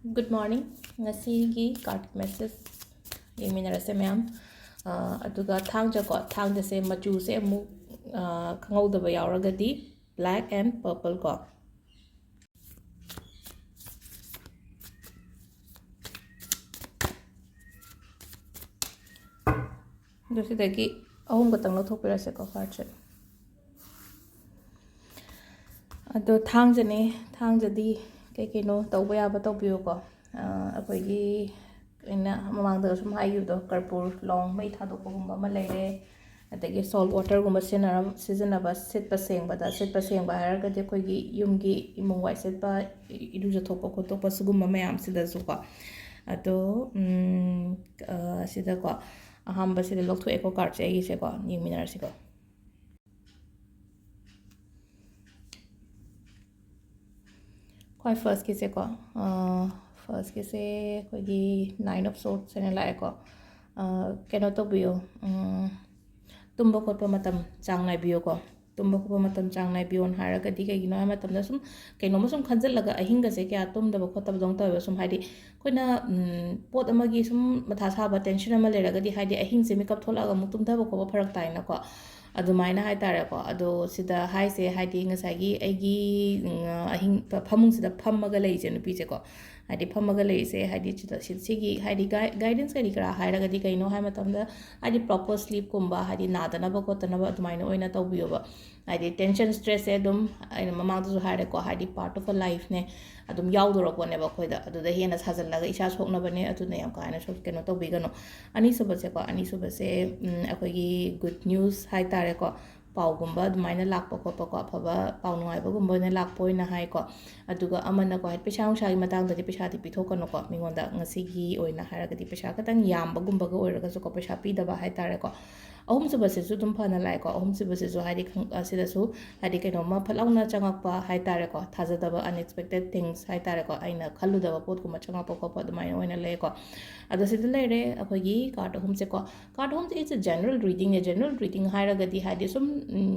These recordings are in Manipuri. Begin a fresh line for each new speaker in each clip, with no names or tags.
Good morning. Ngasigi card message yeminarase ma'am. Aduga thangja ko thangja se machu se mu khangawdaba yauragadi black and purple ko. Dusidagi ahum gatang lathokpirase ko card se. Ado thangjane thangjadi kekeno tawba yaba tawbiyo ko. Akoigi ina mamangda sum hayudo karpur long mai thadokpagumba ma leire adagi salt water gumba sizinaba sitpa sengbada sitpa sengba haragadi akoigi yumgi imung wai sitpa iruja thokpa khotokpa sugumba mayam sidasu ko ado sida ko ahamba sida loktho eco card se agi se ko yingminarasi ko. Quite first ki se ko first ki se akoigi 9 of swords ena lae ko keno to biyo tumba khotpa matam chang nai biyo ko tumba khotpa matam chang nai biyon haragadi kaigino ha matam da sum kaino ma sum khanjal laga ahinga se kya tumda ba khotba dong ta sum haidi koina pot amagi sum matha saba tension ama leragadi haidi ahin se makeup tholaga mu tumda ba khoba pharak taina ko adumaina hai tare ko ado sida hai se haidi ngasagi aigi ahin phamung sida phammaga lei je nupi je ko haidi phammaga lei se haidi chida sigi haidi guidance kari kara hairagadi kaino hai matamda haidi proper sleep kumba haidi nadana ba kotana ba adumaina oina tawbiyo ba haidi tension stress se dum aina mamang du haire ko haidi part of a life ne adum yaudoro ko ne ba khoida adu da hena sajallaga isa sokna bane adu ne yam kaina sok keno tawbigano ani subase ko ani subase akoigi good news hai tare ko paugumba adumaina lakpa khotpa ko afaba paunungaiba gumba ne lakpoi na hai ko aduga amana ko hai pesa nungsagi matang dadi pesa di pithokano ko mingonda ngasigi oina haragadi pesa katang yamba gumba ga oiraga so ko pesa pidaba hai tare ko ahum subase su dum phana lai ko ahum subase su haidi asida su haidi kaino ma phalauna changakpa hai tare ko thajadaba unexpected things hai tare ko aina khalludaba pot kuma changakpa ko adumaina oina le ko ado sida leire akogi card ahum se ko card ahum is a general reading hairagadi haidi sum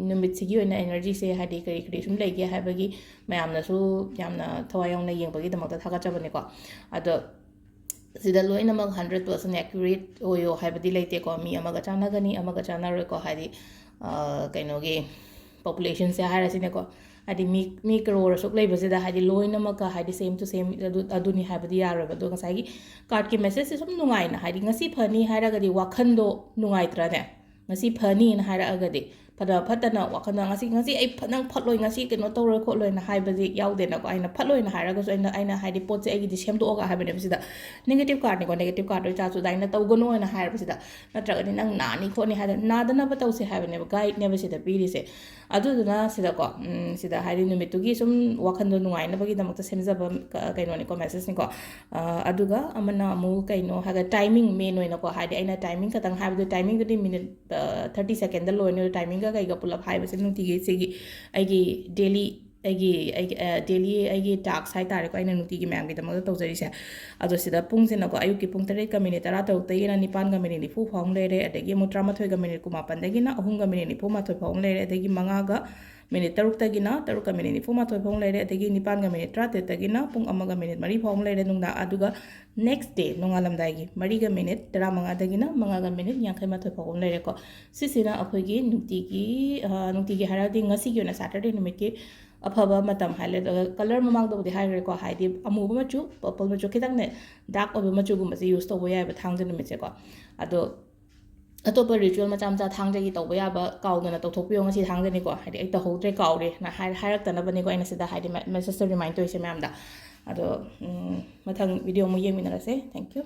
numit sigi oina energy se haidi kari kari sum lege haibagi mayamna su yamna thawayong na yengbagi damakta thagachabane ko ado sida loinamak 100% accurate oyo haibadi leite ko mi amaga chanagani amaga chanaroi ko haidi kainogi population se hairasine ko haidi mi crore sok leibasida haidi loinamaka haidi same to same aduni haibadi yaroba do ngasagi card ki message se sum nungai na haidi ngasi phani hairagadi wakhando nungai trane ngasi phani na hairagadi pada phatana wakhanda ngasi ai nang phatloi ngasi keno tawroi khotloi na haibadi yaude na ko aina phatloi na hairaga so aina haidi pot se agi di semdo oga haibane bisida negative card ni ko negative card oi cha chu daina tawgono na hair bisida natraga ni nang nani khoni haida nadana ba tawse haibane guide ne bisida piri se aduduna sida ko sida haidi numitugi sum wakhando nungai na bagi damakta semjaba kaino ni ko message ni ko aduga amana mu kaino haga timing main oina ko haidi aina timing katang haibu timing di minute 30 second da loino timing ga ga pulap haibase nungtigi segi aigi daily aigi task hai tare ko aina nungtigi mayam gi damak tawjari se ado sida pung sina ko ayuki pung 3 ka minute 16 tagina 9 ga minute 9 phawng leire adagi mu 13 ga minute 9 dagina 3 ga minute 9 phawng leire adagi 5 ga minute 3 tagina 3 ga minute 9 phawng leire adagi 9 ga minute 13 tagina pung 1 ga minute 3 phawng leire nungda aduga next day nongalamdai gi 3 ga minute 15 dagina 5 ga minute 58 phawng leire ko sisina akhoi nungtigi haradi ngasi gi na saturday numit ki afaba matam haile color mamang do di haire ko haidi amuba machu purple machu kitang ne dark oba machu gumba se use to boya ba thangja numit se ko ado atopa ritual macam cha thangja gi to boya ba kaudana to thokpiyo ngasi thangja ni ko haidi ai to hodre kaure na hairak tana bani ko aina sida haidi message remind to se mam da ado mathang video mu yemi na se thank you.